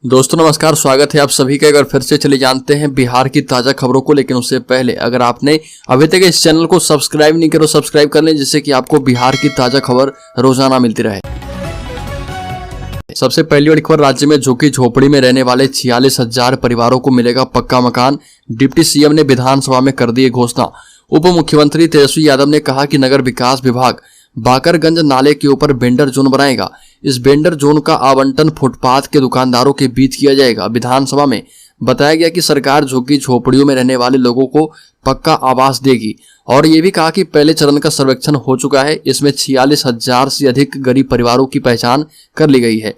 दोस्तों नमस्कार, स्वागत है आप सभी का। अगर फिर से चले जानते हैं बिहार की ताजा खबरों को, लेकिन उससे पहले अगर आपने अभी तक इस चैनल को सब्सक्राइब नहीं किया तो सब्सक्राइब कर लें, जिससे कि आपको बिहार की ताजा खबर रोजाना मिलती रहे। सबसे पहली बड़ी खबर, राज्य में झुग्गी झोपड़ी में रहने वाले 46,000 परिवारों को मिलेगा पक्का मकान। डिप्टी सीएम ने विधानसभा में कर दी घोषणा। उप मुख्यमंत्री तेजस्वी यादव ने कहा कि नगर विकास विभाग बाकरगंज नाले के ऊपर वेंडर जोन बनाएगा। इस वेंडर जोन का आवंटन फुटपाथ के दुकानदारों के बीच किया जाएगा। विधानसभा में बताया गया कि सरकार झुग्गी झोपड़ियों में रहने वाले लोगों को पक्का आवास देगी, और ये भी कहा कि पहले चरण का सर्वेक्षण हो चुका है। इसमें 46,000 से अधिक गरीब परिवारों की पहचान कर ली गई है।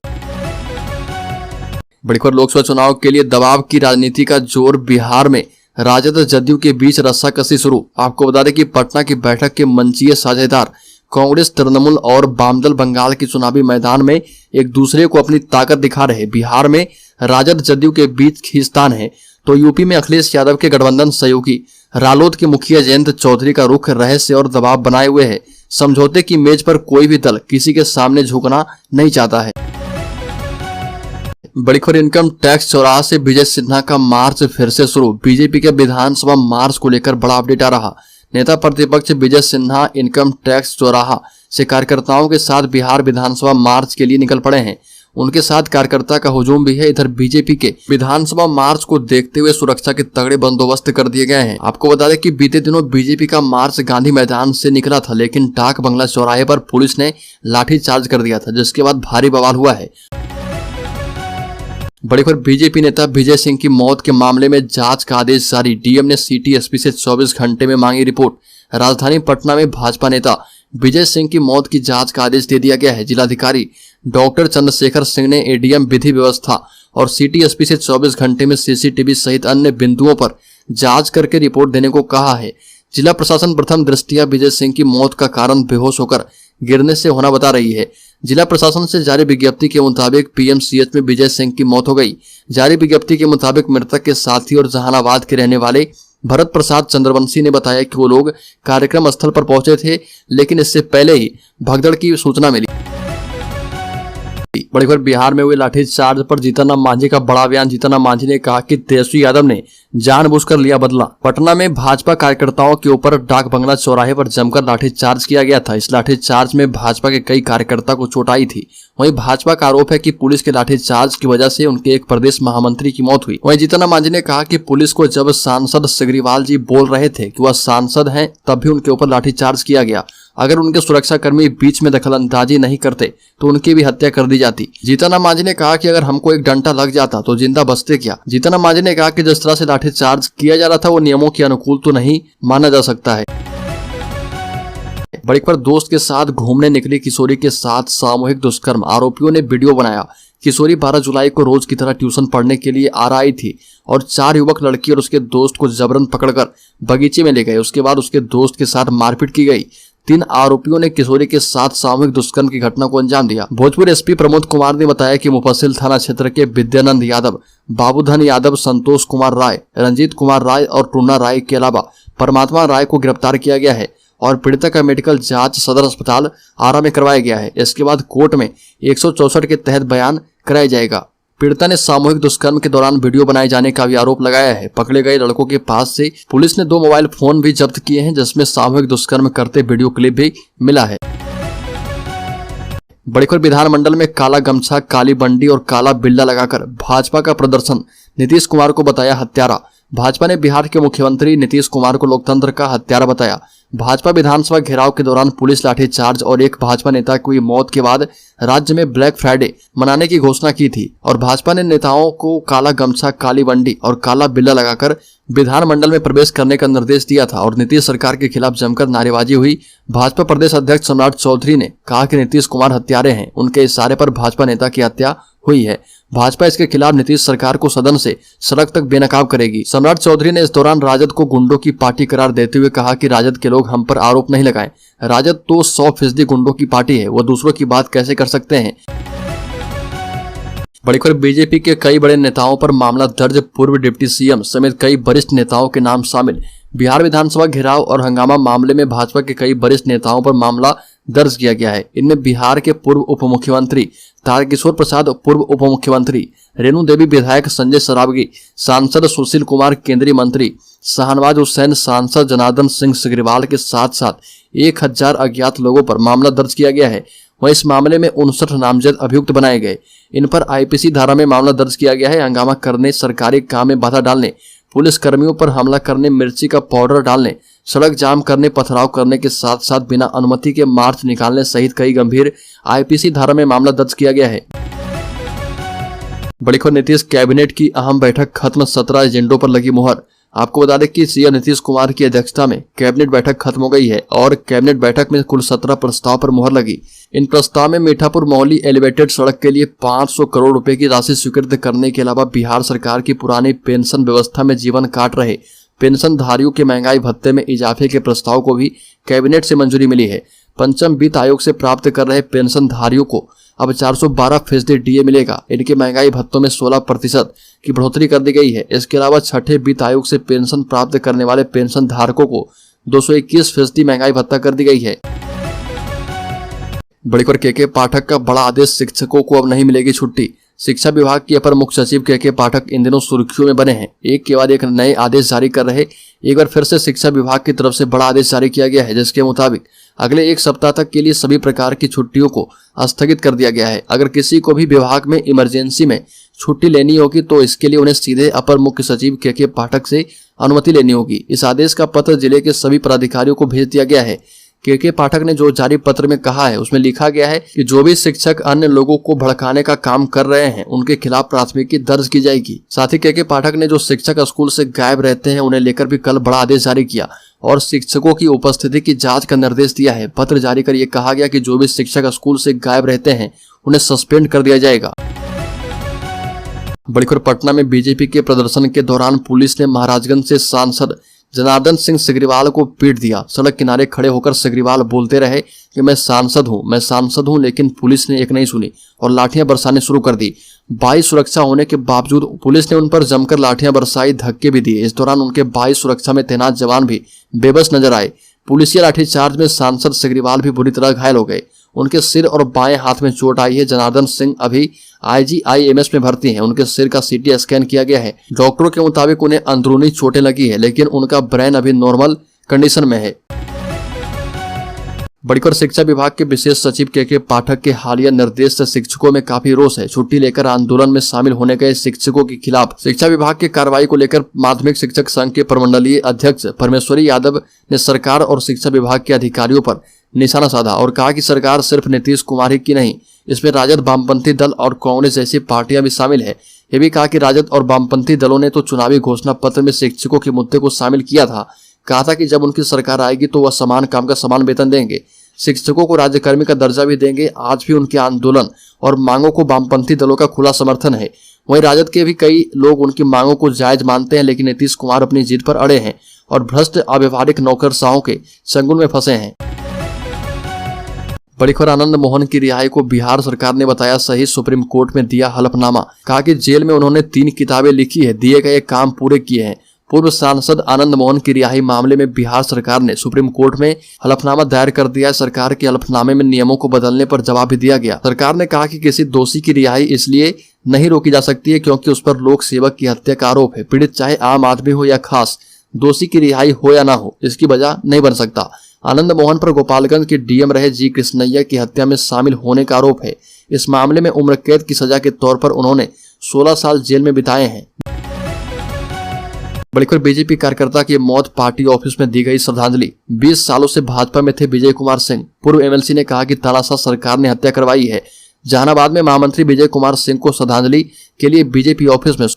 बड़ी खबर, लोकसभा चुनाव के लिए दबाव की राजनीति का जोर। बिहार में राजद जदयू के बीच रस्साकसी शुरू। आपको बता दें कि पटना की बैठक के मंचीय साझेदार कांग्रेस, तृणमूल और वामदल बंगाल के चुनावी मैदान में एक दूसरे को अपनी ताकत दिखा रहे। बिहार में राजद जदयू के बीच खींचतान है, तो यूपी में अखिलेश यादव के गठबंधन सहयोगी रालोद के मुखिया जयंत चौधरी का रुख रहस्य और दबाव बनाए हुए है। समझौते की मेज पर कोई भी दल किसी के सामने झुकना नहीं चाहता है। बड़ी खबर, इनकम टैक्स चौराहा से विजय सिन्हा का मार्च फिर से शुरू। बीजेपी के विधानसभा मार्च को लेकर बड़ा अपडेट आ रहा। नेता प्रतिपक्ष विजय सिन्हा इनकम टैक्स चौराहा से कार्यकर्ताओं के साथ बिहार विधानसभा मार्च के लिए निकल पड़े हैं। उनके साथ कार्यकर्ता का हुजूम भी है। इधर बीजेपी के विधानसभा मार्च को देखते हुए सुरक्षा के तगड़े बंदोबस्त कर दिए गए हैं। आपको बता दें कि बीते दिनों बीजेपी का मार्च गांधी मैदान से निकला था, लेकिन डाक बंगला चौराहे पर पुलिस ने लाठीचार्ज कर दिया था, जिसके बाद भारी बवाल हुआ है। बड़ी खबर, बीजेपी नेता विजय सिंह की मौत के मामले में जांच का आदेश जारी। डीएम ने सिटी एसपी से 24 घंटे में मांगी रिपोर्ट। राजधानी पटना में भाजपा नेता विजय सिंह की मौत की जांच का आदेश दे दिया गया है। जिलाधिकारी डॉक्टर चंद्रशेखर सिंह ने एडीएम विधि व्यवस्था और सिटी एसपी से 24 घंटे में सीसीटीवी सहित अन्य बिंदुओं पर जांच करके रिपोर्ट देने को कहा है। जिला प्रशासन प्रथम दृष्टया विजय सिंह की मौत का कारण बेहोश होकर गिरने से होना बता रही है। जिला प्रशासन से जारी विज्ञप्ति के मुताबिक पीएमसीएच में विजय सिंह की मौत हो गई। जारी विज्ञप्ति के मुताबिक मृतक के साथी और जहानाबाद के रहने वाले भरत प्रसाद चंद्रवंशी ने बताया कि वो लोग कार्यक्रम स्थल पर पहुंचे थे, लेकिन इससे पहले ही भगदड़ की सूचना मिली। बड़ी खबर, बिहार में हुए लाठीचार्ज पर जीतनराम मांझी का बड़ा बयान। जीतनराम मांझी ने कहा कि तेजस्वी यादव ने जानबूझकर लिया बदला। पटना में भाजपा कार्यकर्ताओं के ऊपर डाक बंगला चौराहे पर जमकर लाठीचार्ज किया गया था। इस लाठीचार्ज में भाजपा के कई कार्यकर्ता को चोट आई थी। वहीं भाजपा का आरोप है कि पुलिस के लाठीचार्ज की वजह से उनके एक प्रदेश महामंत्री की मौत हुई। वहीं जीतनराम मांझी ने कहा कि पुलिस को जब सांसद सिग्रीवाल जी बोल रहे थे कि वह सांसद हैं, तब भी उनके ऊपर लाठीचार्ज किया गया। अगर उनके सुरक्षाकर्मी बीच में दखलंदाजी नहीं करते तो उनकी भी हत्या कर दी जाती। जीतनराम मांझी ने कहा कि अगर हमको एक डंडा लग जाता तो जिंदा बचते क्या। जीतनराम मांझी ने कहा कि जिस तरह से लाठीचार्ज किया जा रहा था वो नियमों के अनुकूल तो नहीं माना जा सकता है। बड़ी खबर, दोस्त के साथ घूमने निकली किशोरी के साथ सामूहिक दुष्कर्म। आरोपियों ने वीडियो बनाया। किशोरी 12 जुलाई को रोज की तरह ट्यूशन पढ़ने के लिए आ रही थी और 4 युवक लड़की और उसके दोस्त को जबरन पकड़कर बगीचे में ले गए। उसके बाद उसके दोस्त के साथ मारपीट की गई। 3 आरोपियों ने किशोरी के साथ सामूहिक दुष्कर्म की घटना को अंजाम दिया। भोजपुर एसपी प्रमोद कुमार ने बताया कि मुफस्सिल थाना क्षेत्र के विद्यानंद यादव, बाबूधन यादव, संतोष कुमार राय, रंजीत कुमार राय और टूना राय के अलावा परमात्मा राय को गिरफ्तार किया गया है और पीड़िता का मेडिकल जांच सदर अस्पताल आरा में करवाया गया है। इसके बाद कोर्ट में 164 के तहत बयान कराया जाएगा। पीड़िता ने सामूहिक दुष्कर्म के दौरान वीडियो बनाए जाने का भी आरोप लगाया है। पकड़े गए लड़कों के पास से पुलिस ने 2 मोबाइल फोन भी जब्त किए हैं, जिसमें सामूहिक दुष्कर्म करते वीडियो क्लिप भी मिला है। बड़ी खबर, विधानमंडल में काला गमछा, काली बंडी और काला बिल्ला लगाकर भाजपा का प्रदर्शन। नीतीश कुमार को बताया हत्यारा। भाजपा ने बिहार के मुख्यमंत्री नीतीश कुमार को लोकतंत्र का हत्यारा बताया। भाजपा विधानसभा घेराव के दौरान पुलिस लाठीचार्ज और एक भाजपा नेता की मौत के बाद राज्य में ब्लैक फ्राइडे मनाने की घोषणा की थी और भाजपा ने नेताओं को काला गमछा, काली बंडी और काला बिल्ला लगाकर विधानमंडल में प्रवेश करने का निर्देश दिया था और नीतीश सरकार के खिलाफ जमकर नारेबाजी हुई। भाजपा प्रदेश अध्यक्ष सम्राट चौधरी ने कहा कि नीतीश कुमार हत्यारे हैं। उनके इशारे पर भाजपा नेता की हत्या हुई है। भाजपा इसके खिलाफ नीतीश सरकार को सदन से सड़क तक बेनकाब करेगी। सम्राट चौधरी ने इस दौरान राजद को गुंडों की पार्टी करार देते हुए कहा कि राजद के लोग हम पर आरोप नहीं लगाएं। राजद तो 100% गुंडों की पार्टी है, वो दूसरों की बात कैसे कर सकते हैं। बड़ी खबर, बीजेपी के कई बड़े नेताओं पर मामला दर्ज। पूर्व डिप्टी सीएम समेत कई वरिष्ठ नेताओं के नाम शामिल। बिहार विधानसभा घेराव और हंगामा मामले में भाजपा के कई वरिष्ठ नेताओं पर मामला दर्ज किया गया है। इनमें बिहार के पूर्व उप मुख्यमंत्री तारकिशोर प्रसाद, पूर्व उप मुख्यमंत्री रेणु देवी, विधायक संजय सरावगी, सांसद सुशील कुमार, केंद्रीय मंत्री शाहनवाज हुसैन, सांसद जनार्दन सिंह सिग्रीवाल के साथ साथ 1000 अज्ञात लोगों पर मामला दर्ज किया गया है। वहीं इस मामले में 59 नामजद अभियुक्त बनाए गए। इन पर आईपीसी धारा में मामला दर्ज किया गया है। हंगामा करने, सरकारी काम में बाधा डालने, पुलिस कर्मियों पर हमला करने, मिर्ची का पाउडर डालने, सड़क जाम करने, पथराव करने के साथ साथ बिना अनुमति के मार्च निकालने सहित कई गंभीर आईपीसी धारा में मामला दर्ज किया गया है। बड़ी खबर, नीतीश कैबिनेट की अहम बैठक खत्म, 17 एजेंडों पर लगी मुहर। आपको बता दें कि सीएम नीतीश कुमार की अध्यक्षता में कैबिनेट बैठक खत्म हो गई है और कैबिनेट बैठक में कुल 17 प्रस्ताव पर मुहर लगी। इन प्रस्ताव में मीठापुर मौली एलिवेटेड सड़क के लिए 500 करोड़ रुपए की राशि स्वीकृत करने के अलावा बिहार सरकार की पुरानी पेंशन व्यवस्था में जीवन काट रहे पेंशनधारियों के महंगाई भत्ते में इजाफे के प्रस्ताव को भी कैबिनेट से मंजूरी मिली है। पंचम वित्त आयोग से प्राप्त कर रहे पेंशनधारियों को अब 412% डीए मिलेगा। इनके महंगाई भत्तों में 16% की बढ़ोतरी कर दी गई है। इसके अलावा छठे वित्त आयोग से पेंशन प्राप्त करने वाले पेंशन धारकों को 221% महंगाई भत्ता कर दी गई है। बड़ी खबर, के पाठक का बड़ा आदेश, शिक्षकों को अब नहीं मिलेगी छुट्टी। शिक्षा विभाग के अपर मुख्य सचिव के पाठक इन दिनों सुर्खियों में बने हैं। एक के बाद एक नए आदेश जारी कर रहे। एक बार फिर से शिक्षा विभाग की तरफ से बड़ा आदेश जारी किया गया है, जिसके मुताबिक अगले 1 सप्ताह तक के लिए सभी प्रकार की छुट्टियों को स्थगित कर दिया गया है। अगर किसी को भी विभाग में इमरजेंसी में छुट्टी लेनी होगी तो इसके लिए उन्हें सीधे अपर मुख्य सचिव के पाठक से अनुमति लेनी होगी। इस आदेश का पत्र जिले के सभी पदाधिकारियों को भेज दिया गया है। के पाठक ने जो जारी पत्र में कहा है उसमें लिखा गया है कि जो भी शिक्षक अन्य लोगों को भड़काने का काम कर रहे हैं उनके खिलाफ प्राथमिकी दर्ज की जाएगी। साथ ही के पाठक ने जो शिक्षक स्कूल से गायब रहते हैं उन्हें लेकर भी कल बड़ा आदेश जारी किया और शिक्षकों की उपस्थिति की जांच का निर्देश दिया है। पत्र जारी कर ये कहा गया कि जो भी शिक्षक स्कूल से गायब रहते हैं उन्हें सस्पेंड कर दिया जाएगा। बड़ी खबर, पटना में बीजेपी के प्रदर्शन के दौरान पुलिस ने महाराजगंज से सांसद जनार्दन सिंह सिग्रीवाल को पीट दिया। सड़क किनारे खड़े होकर सिग्रीवाल बोलते रहे कि मैं सांसद हूं, लेकिन पुलिस ने एक नहीं सुनी और लाठियां बरसाने शुरू कर दी। 22 सुरक्षा होने के बावजूद पुलिस ने उन पर जमकर लाठियां बरसाई, धक्के भी दिए। इस दौरान उनके 22 सुरक्षा में तैनात जवान भी बेबस नजर आए। पुलिसिया लाठीचार्ज में सांसद सिग्रीवाल भी बुरी तरह घायल हो गए। उनके सिर और बाएं हाथ में चोट आई है। जनार्दन सिंह अभी IGIMS में भर्ती हैं। उनके सिर का CT स्कैन किया गया है। डॉक्टरों के मुताबिक उन्हें अंदरूनी चोटें लगी है, लेकिन उनका ब्रेन अभी नॉर्मल कंडीशन में है। बड़ी खबर, शिक्षा विभाग के विशेष सचिव के पाठक के हालिया निर्देश से शिक्षकों में काफी रोष है। छुट्टी लेकर आंदोलन में शामिल होने गए शिक्षकों के खिलाफ शिक्षा विभाग की कार्रवाई को लेकर माध्यमिक शिक्षक संघ के प्रमंडलीय अध्यक्ष परमेश्वरी यादव ने सरकार और शिक्षा विभाग के अधिकारियों पर निशाना साधा और कहा कि सरकार सिर्फ नीतीश कुमार ही की नहीं, इसमें राजद, वामपंथी दल और कांग्रेस जैसी पार्टियां भी शामिल है। ये भी कहा कि राजद और वामपंथी दलों ने तो चुनावी घोषणा पत्र में शिक्षकों के मुद्दे को शामिल किया था। कहा था कि जब उनकी सरकार आएगी तो वह समान काम का समान वेतन देंगे, शिक्षकों को राज्यकर्मी का दर्जा भी देंगे। आज भी उनके आंदोलन और मांगों को वामपंथी दलों का खुला समर्थन है। वहीं राजद के भी कई लोग उनकी मांगों को जायज मानते हैं, लेकिन नीतीश कुमार अपनी जीत पर अड़े हैं और भ्रष्ट अव्यवहारिक नौकरशाहों के चंगुल में फंसे हैं। बड़ी खबर, आनंद मोहन की रिहाई को बिहार सरकार ने बताया सही, सुप्रीम कोर्ट में दिया हलफनामा। कहा कि जेल में उन्होंने 3 किताबें लिखी है, दिए गए काम पूरे किए हैं। पूर्व सांसद आनंद मोहन की रिहाई मामले में बिहार सरकार ने सुप्रीम कोर्ट में हलफनामा दायर कर दिया। सरकार के हलफनामे में नियमों को बदलने पर जवाब भी दिया गया। सरकार ने कहा कि किसी दोषी की रिहाई इसलिए नहीं रोकी जा सकती है क्योंकि उस पर लोक सेवक की हत्या का आरोप है। पीड़ित चाहे आम आदमी हो या खास, दोषी की रिहाई हो या ना हो, इसकी वजह नहीं बन सकता। आनंद मोहन पर गोपालगंज के डीएम रहे जी कृष्णैया की हत्या में शामिल होने का आरोप है। इस मामले में उम्र कैद की सजा के तौर पर उन्होंने 16 साल जेल में बिताए हैं। बड़ी खबर, बीजेपी कार्यकर्ता की मौत, पार्टी ऑफिस में दी गई श्रद्धांजलि। 20 सालों से भाजपा में थे विजय कुमार सिंह। पूर्व MLC ने कहा कि तानाशाह सरकार ने हत्या करवाई है। जहानाबाद में महामंत्री विजय कुमार सिंह को श्रद्धांजलि के लिए बीजेपी ऑफिस में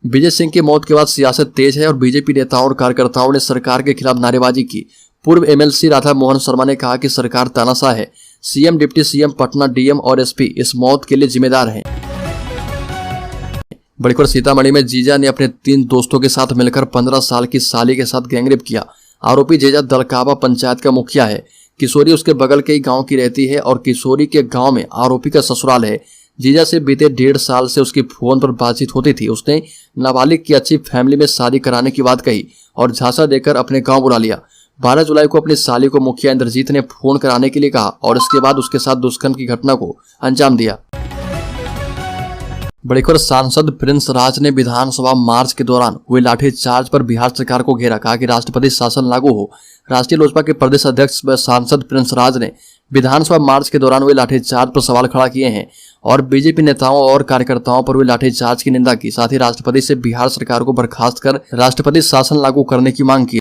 विजय सिंह की मौत के बाद सियासत तेज है और बीजेपी नेताओं और कार्यकर्ताओं ने सरकार के खिलाफ नारेबाजी की। पूर्व MLC राधा मोहन शर्मा ने कहा कि सरकार तानाशाह है। CM, deputy CM, Patna DM और SP इस मौत के लिए जिम्मेदार हैं। बड़ी खबर, सीतामढ़ी में जीजा ने अपने 3 दोस्तों के साथ मिलकर 15 साल की साली के साथ गैंगरेप किया। आरोपी जीजा दलकाबा पंचायत का मुखिया है। किशोरी उसके बगल के ही गांव की रहती है और किशोरी के गांव में आरोपी का ससुराल है। जीजा से बीते 1.5 साल से उसकी फोन पर बातचीत होती थी। उसने नाबालिग की अच्छी फैमिली में शादी कराने की बात कही और झांसा देकर अपने गांव बुला लिया। 12 जुलाई को अपनी साली को मुखिया इंद्रजीत ने फोन कराने के लिए कहा और इसके बाद उसके साथ दुष्कर्म की घटना को अंजाम दिया। बड़ी खबर, सांसद प्रिंस राज ने विधानसभा मार्च के दौरान हुए लाठीचार्ज पर बिहार सरकार को घेरा। कहा कि राष्ट्रपति शासन लागू हो। राष्ट्रीय लोजपा के प्रदेश अध्यक्ष व सांसद प्रिंस राज ने विधानसभा मार्च के दौरान हुए लाठीचार्ज पर सवाल खड़ा किए हैं और बीजेपी नेताओं और कार्यकर्ताओं पर हुए लाठीचार्ज की निंदा की। साथ ही राष्ट्रपति से बिहार सरकार को बर्खास्त कर राष्ट्रपति शासन लागू करने की मांग की।